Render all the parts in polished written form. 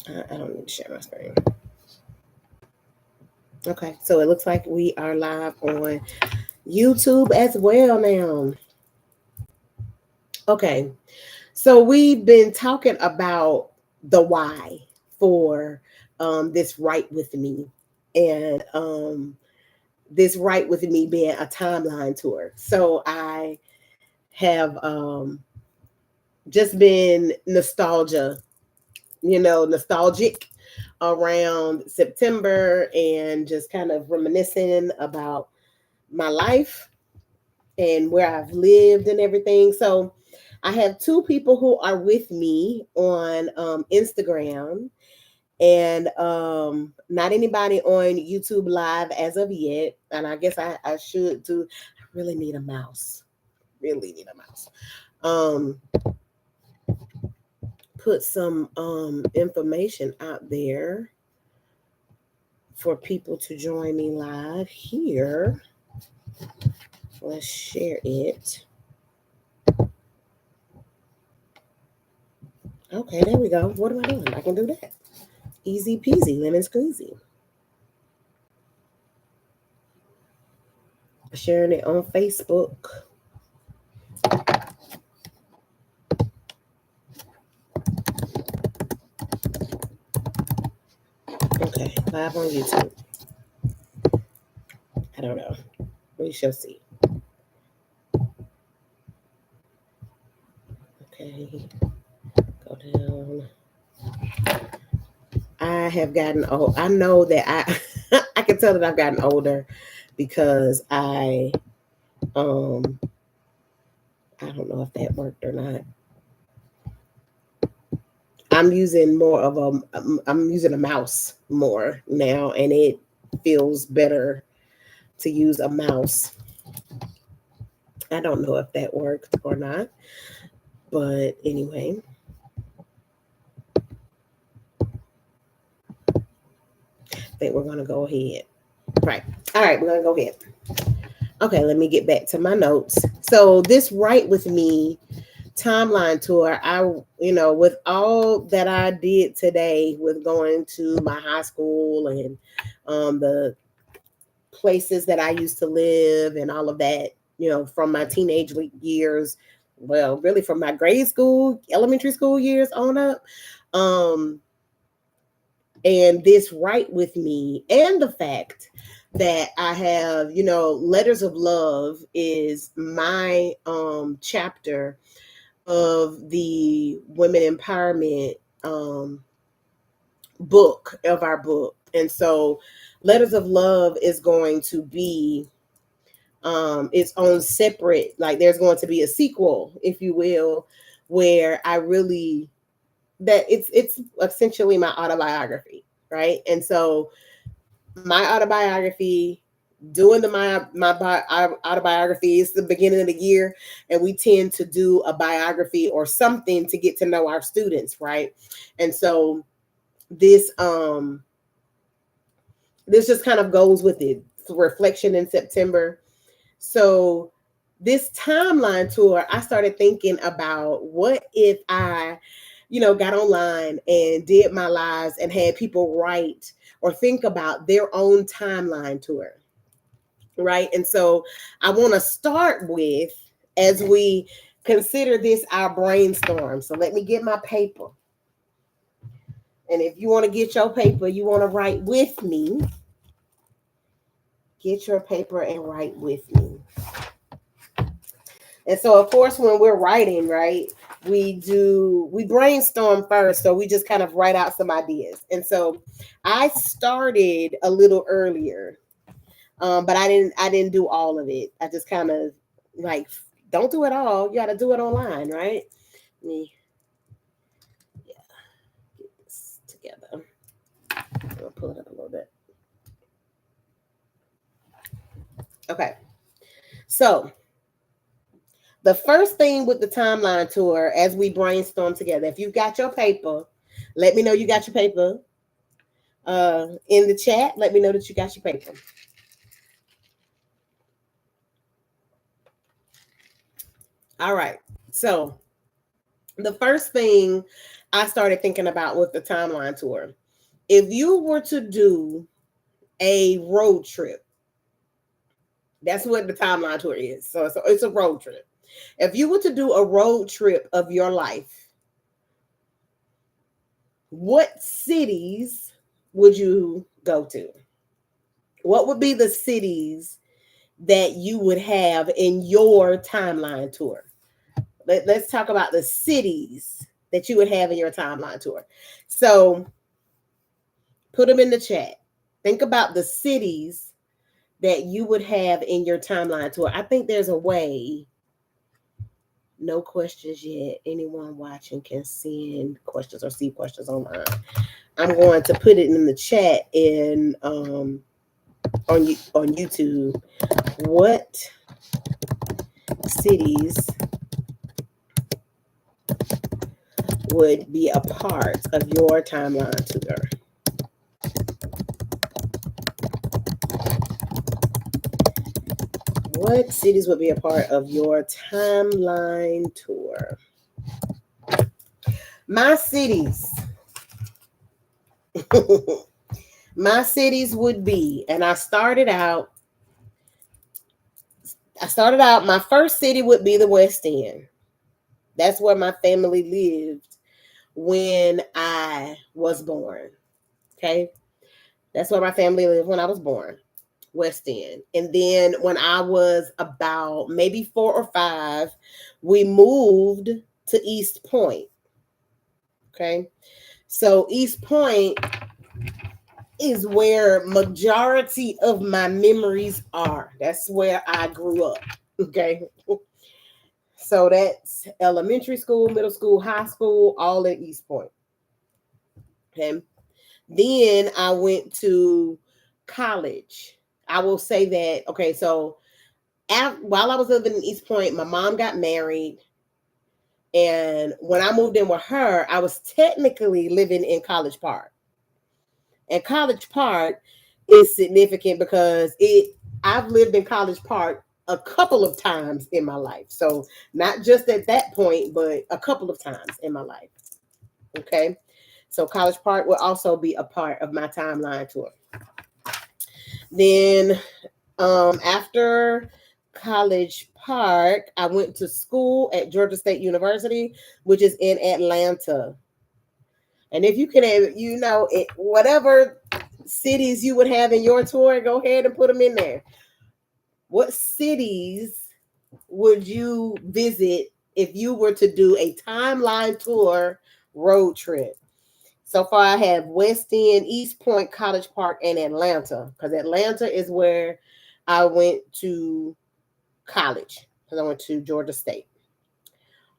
I don't need to share my screen. Okay, so it looks like we are live on YouTube as well now. Okay, so we've been talking about the why for this Write With Me, and this Write With Me being a timeline tour. So I have just been nostalgic around September and just kind of reminiscing about my life and where I've lived and everything. So I have two people who are with me on Instagram, and not anybody on YouTube Live as of yet. And I guess I should do. I really need a mouse. Really need a mouse. Um, put some information out there for people to join me live here. Let's share it. Okay, there we go. What am I doing? I can do that. Easy peasy, lemon squeezy. Sharing it on Facebook. Okay, live on YouTube. I don't know. We shall see. Okay, go down. I have gotten old. I know that I can tell that I've gotten older because um I don't know if that worked or not. I'm using a mouse more now, and it feels better to use a mouse. I don't know if that worked or not, but anyway, I think we're gonna go ahead. Right. All right, we're gonna go ahead. Okay, let me get back to my notes. So this Write With Me timeline tour, with all that I did today with going to my high school and the places that I used to live and all of that, from my teenage years, well, really from my grade school, elementary school years on up. Um, and this Write With Me, and the fact that I have, Letters of Love is my chapter of the women empowerment book of our book. And so Letters of Love is going to be its own separate, like there's going to be a sequel, if you will, where I really that it's essentially my autobiography, right? And so my autobiography, doing my autobiography, is the beginning of the year, and we tend to do a biography or something to get to know our students, right? And so this this just kind of goes with it. Reflection in September. So this timeline tour, I started thinking about what if I, got online and did my lives and had people write or think about their own timeline tour, right? And so I want to start with, as we consider this our brainstorm. So let me get my paper. And if you want to get your paper, you want to write with me, get your paper and write with me. And so, of course, when we're writing, right, we brainstorm first. So we just kind of write out some ideas. And so I started a little earlier, but I didn't do all of it. I just kind of like, don't do it all. You got to do it online, right? Let me get this together. I'll pull it up a little bit. Okay. So the first thing with the timeline tour, as we brainstorm together, if you've got your paper, let me know you got your paper. In the chat, let me know that you got your paper. All right. So The first thing I started thinking about with the timeline tour, if you were to do a road trip, that's what the timeline tour is. So it's a road trip. If you were to do a road trip of your life, what cities would you go to? What would be the cities that you would have in your timeline tour? Let's talk about the cities that you would have in your timeline tour. So put them in the chat. Think about the cities that you would have in your timeline tour. I think there's a way. No questions yet. Anyone watching can send questions or see questions online. I'm going to put it in the chat in on YouTube. What cities would be a part of your timeline tour? What cities would be a part of your timeline tour? My cities. My cities would be, and I started out, my first city would be the West End. That's where my family lived when I was born. Okay. That's where my family lived when I was born. West End. And then when I was about maybe 4 or 5, we moved to East Point. Okay. So East Point is where majority of my memories are. That's where I grew up. Okay. So that's elementary school, middle school, high school, all at East Point. Okay. Then I went to college. I will say that, okay, so while I was living in East Point, my mom got married. And when I moved in with her, I was technically living in College Park. And College Park is significant because I've lived in College Park a couple of times in my life. So not just at that point, but a couple of times in my life. Okay. So College Park will also be a part of my timeline tour. Then after College Park, I went to school at Georgia State University, which is in Atlanta. And if you can, whatever cities you would have in your tour, go ahead and put them in there. What cities would you visit if you were to do a timeline tour road trip? So far, I have West End, East Point, College Park, and Atlanta, because Atlanta is where I went to college, because I went to Georgia State.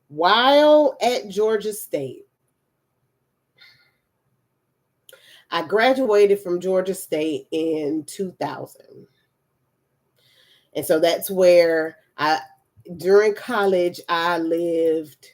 While at Georgia State, I graduated from Georgia State in 2000. And so that's where during college, I lived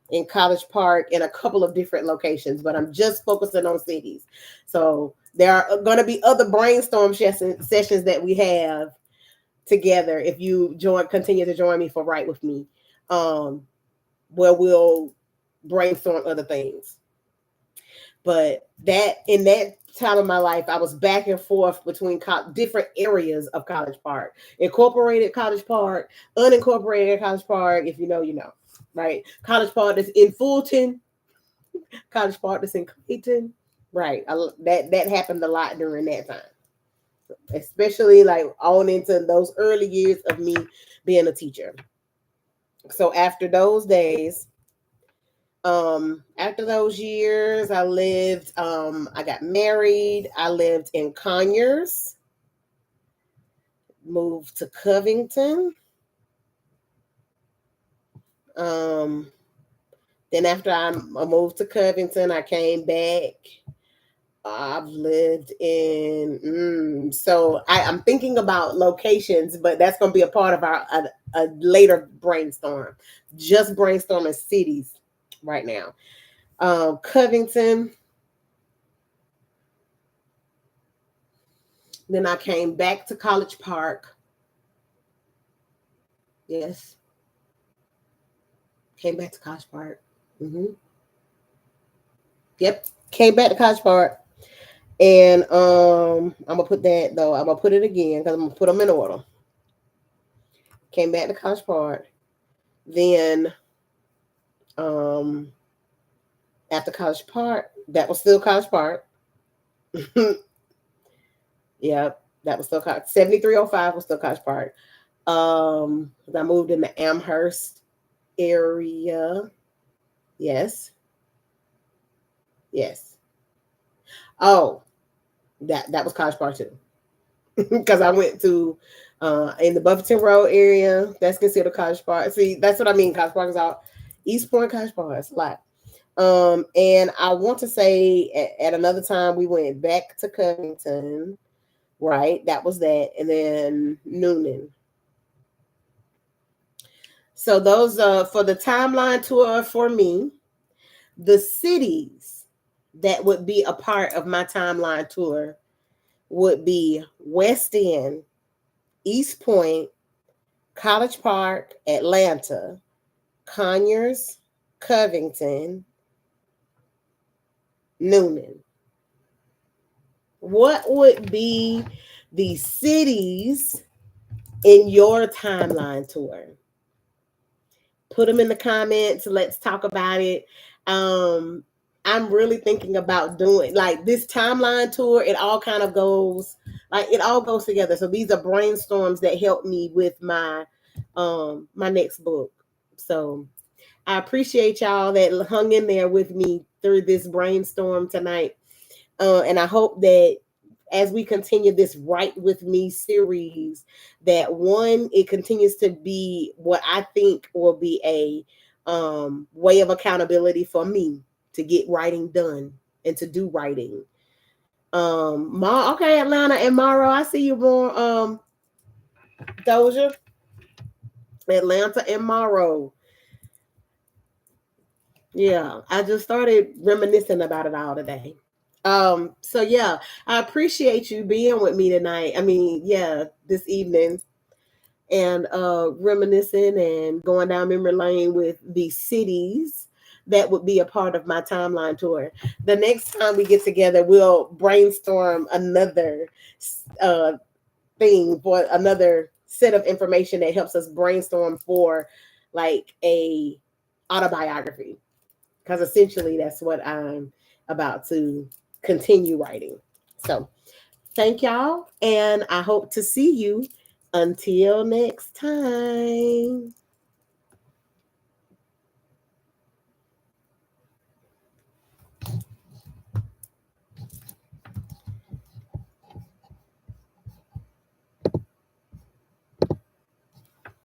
in College Park in a couple of different locations, but I'm just focusing on cities. So there are going to be other brainstorm sessions that we have together if you continue to join me for Write With Me, where we'll brainstorm other things. But in that time of my life, I was back and forth between different areas of College Park. Incorporated College Park, unincorporated College Park. If you know, you know, right? College Park is in Fulton. College Park is in Clayton. Right. That happened a lot during that time. Especially like on into those early years of me being a teacher. So after those days, after those years, I lived, I got married. I lived in Conyers, moved to Covington. Then after I moved to Covington, I came back. I've lived in, so I'm thinking about locations, but that's going to be a part of a later brainstorm. Just brainstorming cities right now. Covington. Then I came back to College Park. Yes. Came back to College Park. Mm-hmm. Yep. Came back to College Park. And I'm gonna put that though. I'm gonna put it again because I'm gonna put them in order. Came back to College Park. Then um after College Park, that was still College Park. Yep, that was still 7305 was still College Park. I moved in the Amherst area. Yes. Yes. Oh, that was College Park too. Because I went to in the Buffington Road area. That's considered College Park. See, that's what I mean. College Park is out. East Point, College Park. It's a lot. And I want to say at another time we went back to Covington, right? That was that, and then Noonan. So those for the timeline tour for me, the cities that would be a part of my timeline tour would be West End, East Point, College Park, Atlanta, Conyers, Covington, Noonan. What would be the cities in your timeline tour? Put them in the comments. Let's talk about it. I'm really thinking about doing like this timeline tour. It all kind of goes like it all goes together. So these are brainstorms that help me with my next book. So I appreciate y'all that hung in there with me through this brainstorm tonight. And I hope that as we continue this Write With Me series, that one, it continues to be what I think will be a way of accountability for me to get writing done and to do writing. Okay, Atlanta and Morrow, I see you more. Doja, Atlanta and Morrow. Yeah, I just started reminiscing about it all today. So yeah, I appreciate you being with me tonight. I mean, yeah, this evening and reminiscing and going down memory lane with the cities that would be a part of my timeline tour. The next time we get together, we'll brainstorm another uh, thing for another set of information that helps us brainstorm for like a autobiography because essentially that's what I'm about to continue writing. So thank y'all, and I hope to see you until next time.